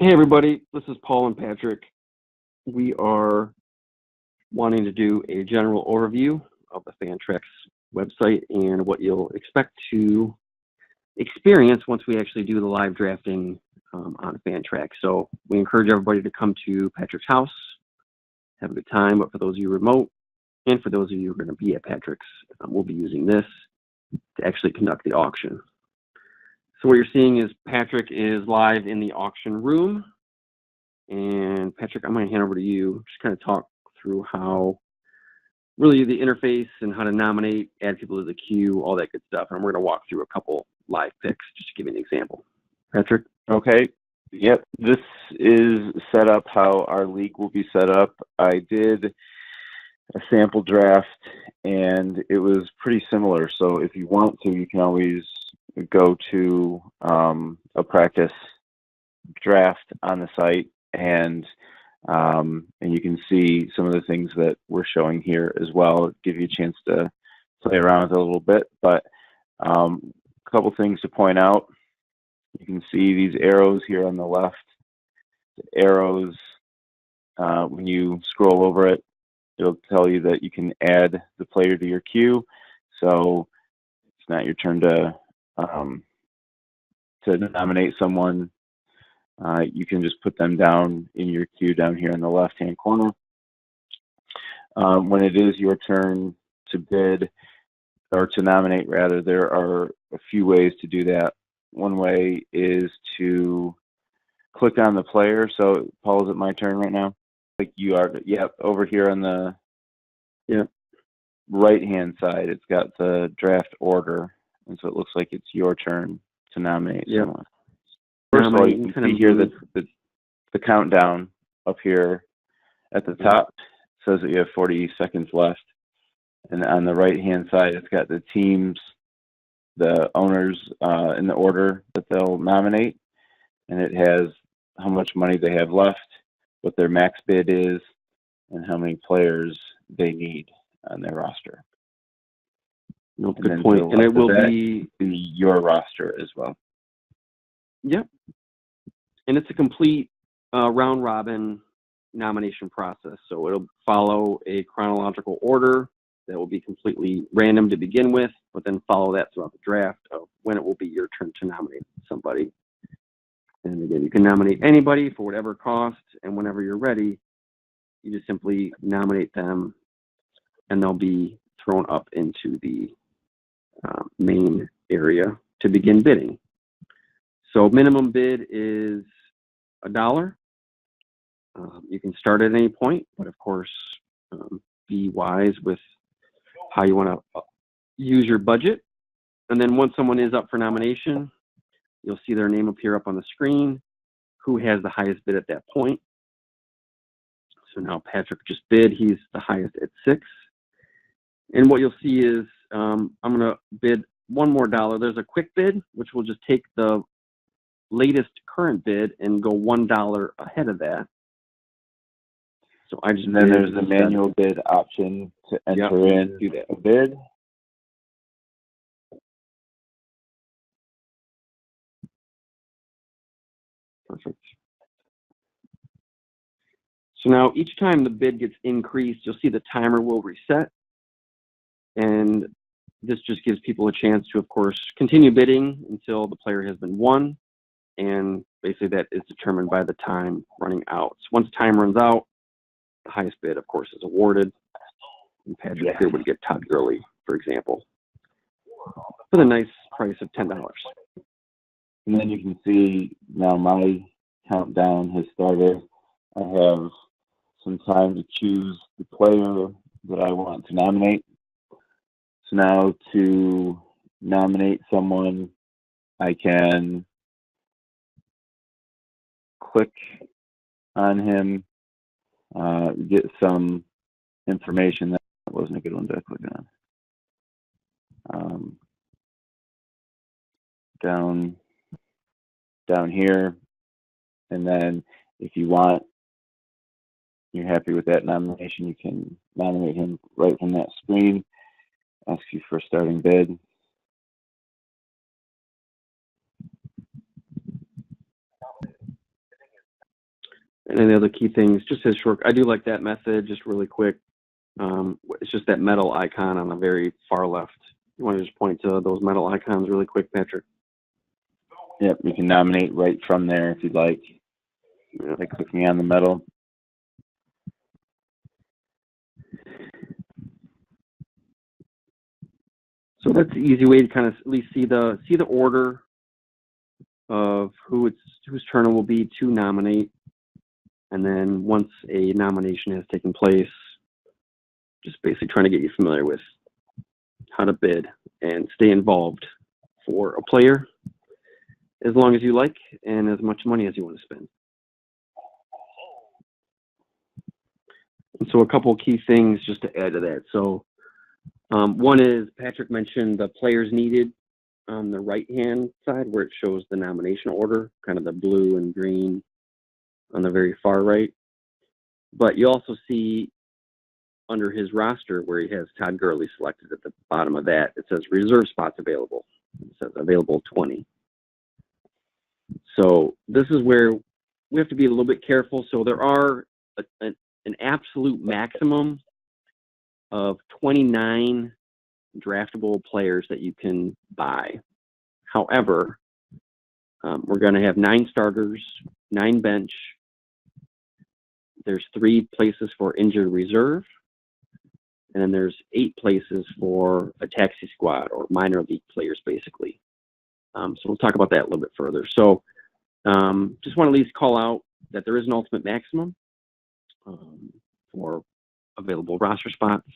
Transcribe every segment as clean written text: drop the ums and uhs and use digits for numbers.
Hey everybody, this is Paul and Patrick. We are wanting to do a general overview of the Fantrax website and what you'll expect to experience once we actually do the live drafting on Fantrax. So we encourage everybody to come to Patrick's house, have a good time, but for those of you remote, and for those of you who are going to be at Patrick's, we'll be using this to actually conduct the auction. So what you're seeing is Patrick is live in the auction room. And Patrick, I'm going to hand over to you. Just kind of talk through how really the interface and how to nominate, add people to the queue, all that good stuff. And we're going to walk through a couple live picks just to give you an example. Patrick? Okay. Yep. This is set up how our league will be set up. I did a sample draft and it was pretty similar. So if you want to, you can always go to a practice draft on the site and you can see some of the things that we're showing here as well. Give you a chance to play around with it a little bit, but a couple things to point out. You can see these arrows here on the left. The arrows, when you scroll over it, it'll tell you that you can add the player to your queue. So it's not your turn to nominate someone. You can just put them down in your queue down here in the left-hand corner. When it is your turn to bid, or to nominate rather, there are a few ways to do that. One way is to click on the player. So, Paul, is it my turn right now? Like you are, yep, over here on the right-hand side, it's got the draft order. And so it looks like it's your turn to nominate someone. First of all, you can see here that the countdown up here at the top says that you have 40 seconds left. And on the right-hand side, it's got the teams, the owners in the order that they'll nominate. And it has how much money they have left, what their max bid is, and how many players they need on their roster. No, good point. And it will be your roster as well. Yep. And it's a complete round robin nomination process. So it'll follow a chronological order that will be completely random to begin with, but then follow that throughout the draft of when it will be your turn to nominate somebody. And again, you can nominate anybody for whatever cost, and whenever you're ready, you just simply nominate them, and they'll be thrown up into the main area to begin bidding. So minimum bid is $1. You can start at any point, but of course, be wise with how you want to use your budget. And then once someone is up for nomination, you'll see their name appear up on the screen, who has the highest bid at that point. So now Patrick just bid, he's the highest at 6. And what you'll see is I'm going to bid one more dollar. There's a quick bid, which will just take the latest current bid and go $1 ahead of that. So I just and then there's the manual bid option to enter in a bid. Perfect. So now each time the bid gets increased, you'll see the timer will reset. And this just gives people a chance to, of course, continue bidding until the player has been won. And basically that is determined by the time running out. So once time runs out, the highest bid, of course, is awarded. And Patrick here would get Todd Gurley, for example, for the nice price of $10. And then you can see now my countdown has started. I have some time to choose the player that I want to nominate. So now to nominate someone, I can click on him, get some information. That wasn't a good one to click on. Down here, and then if you want, you're happy with that nomination, you can nominate him right from that screen. Ask you for a starting bid. And then the other key things, just his short. I do like that method. Just really quick. It's just that metal icon on the very far left. You want to just point to those metal icons really quick, Patrick? Yep, you can nominate right from there if you'd like. Like clicking on the metal. So that's the easy way to kind of at least see the order of whose turn it will be to nominate. And then once a nomination has taken place, just basically trying to get you familiar with how to bid and stay involved for a player as long as you like and as much money as you want to spend. And so a couple of key things just to add to that. So one is Patrick mentioned the players needed on the right-hand side where it shows the nomination order, kind of the blue and green on the very far right. But you also see under his roster where he has Todd Gurley selected at the bottom of that, it says reserve spots available. It says available 20. So this is where we have to be a little bit careful. So there are an absolute maximum of 29 draftable players that you can buy. However, we're going to have 9 starters, 9 bench. There's 3 places for injured reserve. And then there's 8 places for a taxi squad or minor league players, basically. So we'll talk about that a little bit further. So just want to at least call out that there is an ultimate maximum for available roster spots.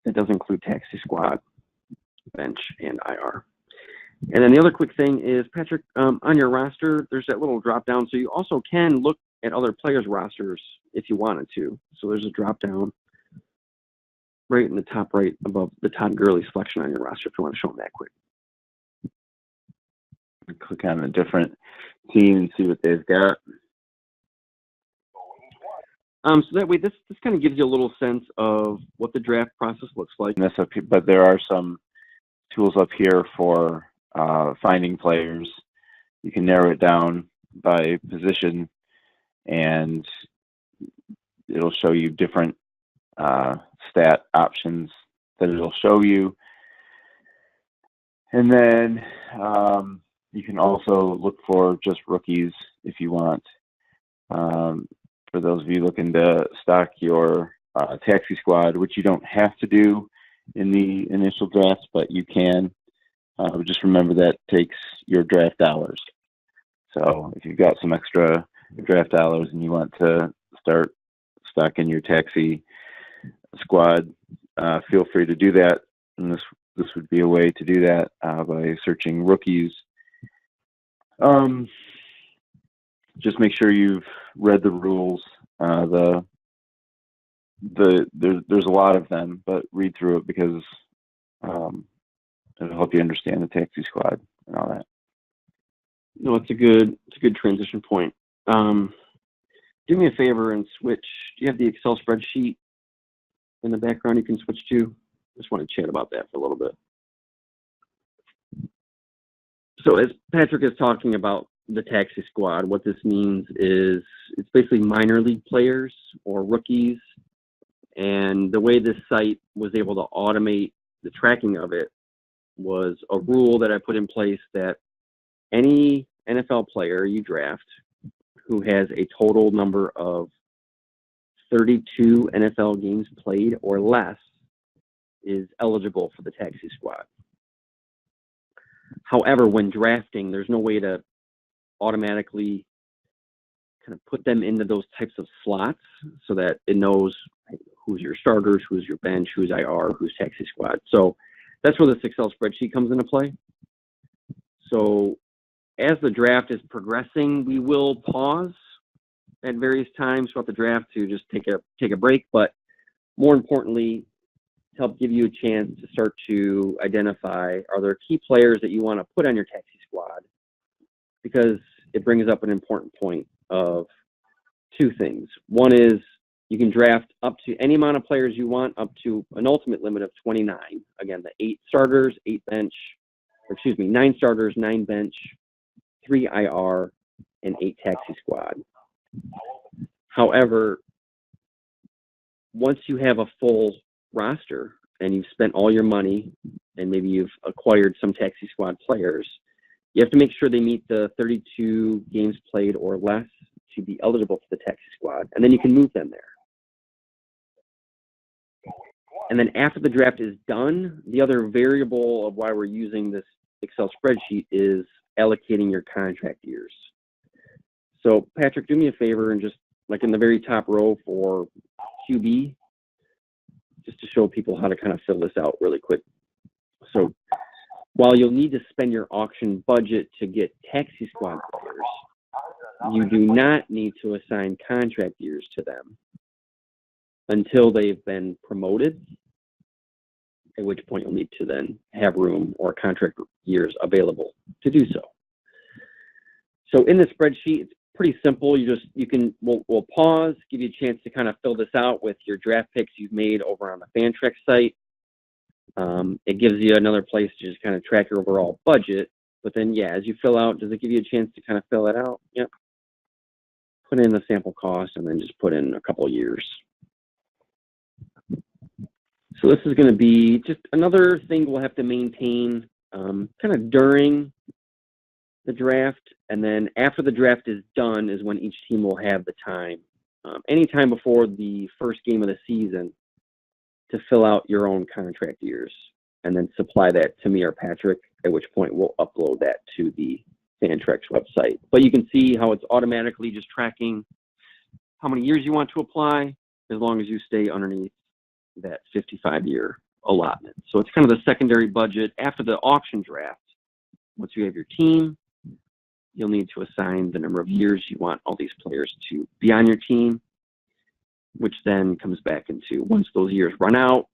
It does include taxi squad, bench, and IR. And then the other quick thing is, Patrick, on your roster, there's that little drop down. So you also can look at other players' rosters if you wanted to. So there's a drop down right in the top right above the Todd Gurley selection on your roster if you want to show them that quick. Click on a different team and see what they've got. So that way, this kind of gives you a little sense of what the draft process looks like. But there are some tools up here for finding players. You can narrow it down by position, and it'll show you different stat options that it'll show you. And then you can also look for just rookies if you want. For those of you looking to stock your taxi squad, which you don't have to do in the initial draft, but you can. Just remember that takes your draft dollars. So if you've got some extra draft dollars and you want to start stocking your taxi squad, feel free to do that. And this would be a way to do that by searching rookies. Just make sure you've read the rules. There's a lot of them, but read through it because it'll help you understand the taxi squad and all that. No, it's a good transition point. Do me a favor and switch. Do you have the Excel spreadsheet in the background you can switch to? Just want to chat about that for a little bit. So as Patrick is talking about the taxi squad, what this means is it's basically minor league players or rookies. And the way this site was able to automate the tracking of it was a rule that I put in place that any NFL player you draft who has a total number of 32 NFL games played or less is eligible for the taxi squad. However, when drafting, there's no way to automatically kind of put them into those types of slots so that it knows who's your starters, who's your bench, who's IR, who's taxi squad. So that's where this Excel spreadsheet comes into play. So as the draft is progressing, we will pause at various times throughout the draft to just take a break, but more importantly, to help give you a chance to start to identify, are there key players that you want to put on your taxi squad? Because it brings up an important point of 2 things. One is you can draft up to any amount of players you want, up to an ultimate limit of 29. Again, the 8 starters, 8 bench, or excuse me, 9 starters, 9 bench, 3 IR, and 8 taxi squad. However, once you have a full roster and you've spent all your money and maybe you've acquired some taxi squad players, you have to make sure they meet the 32 games played or less to be eligible for the taxi squad, and then you can move them there. And then after the draft is done, the other variable of why we're using this Excel spreadsheet is allocating your contract years. So Patrick, do me a favor and just like in the very top row for QB, just to show people how to kind of fill this out really quick. So while you'll need to spend your auction budget to get taxi squad players, you do not need to assign contract years to them until they've been promoted, at which point you'll need to then have room or contract years available to do so. So in the spreadsheet, it's pretty simple. We'll pause, give you a chance to kind of fill this out with your draft picks you've made over on the Fantrax site. It gives you another place to just kind of track your overall budget. But then, yeah, as you fill out, does it give you a chance to kind of fill it out? Yep. Put in the sample cost and then just put in a couple of years. So this is going to be just another thing we'll have to maintain kind of during the draft. And then after the draft is done is when each team will have the time, anytime before the first game of the season, to fill out your own contract years and then supply that to me or Patrick, at which point we'll upload that to the Fantrax website. But you can see how it's automatically just tracking how many years you want to apply as long as you stay underneath that 55-year allotment. So it's kind of the secondary budget. After the auction draft, once you have your team, you'll need to assign the number of years you want all these players to be on your team, which then comes back into once those years run out,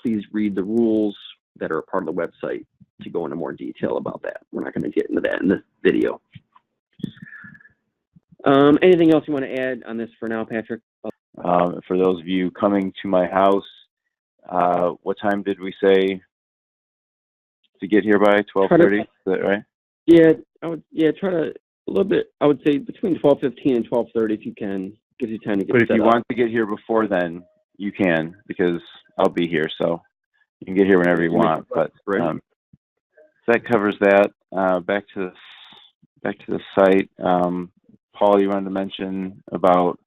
please read the rules that are a part of the website to go into more detail about that. We're not going to get into that in this video. Anything else you want to add on this for now, Patrick? For those of you coming to my house, what time did we say to get here by? 12:30, is that right? Yeah, try to a little bit. I would say between 12:15 and 12:30 if you can. Gives you time to get But if set you up. want to get here before then, you can, because I'll be here, so you can get here whenever you want. But that covers that. Back to the site. Paul, you wanted to mention about,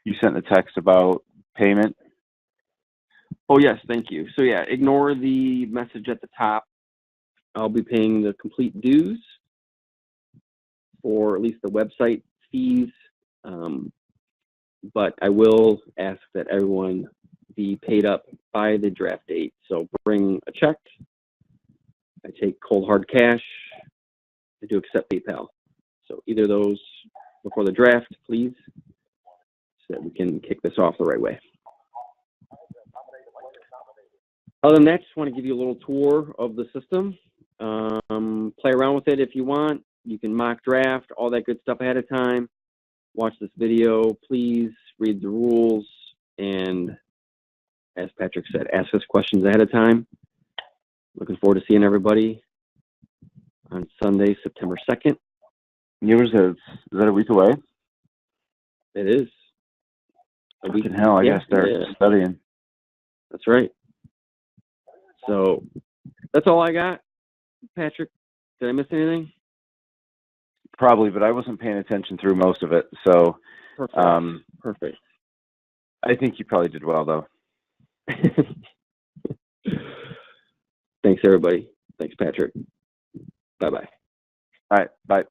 you sent the text about payment. Oh yes, thank you. So yeah, ignore the message at the top. I'll be paying the complete dues for at least the website fees. But I will ask that everyone be paid up by the draft date. So bring a check. I take cold hard cash. I do accept PayPal. So either of those before the draft, please, so that we can kick this off the right way. Other than that, just want to give you a little tour of the system. Play around with it if you want. You can mock draft, all that good stuff ahead of time. Watch this video, please read the rules, and as Patrick said, ask us questions ahead of time. Looking forward to seeing everybody on Sunday, September 2nd. Is that a week away? It is. A week. Fucking hell, I gotta start studying. That's right. So that's all I got. Patrick, did I miss anything? Probably, but I wasn't paying attention through most of it. So, Perfect. I think you probably did well, though. Thanks, everybody. Thanks, Patrick. Bye-bye. All right, bye.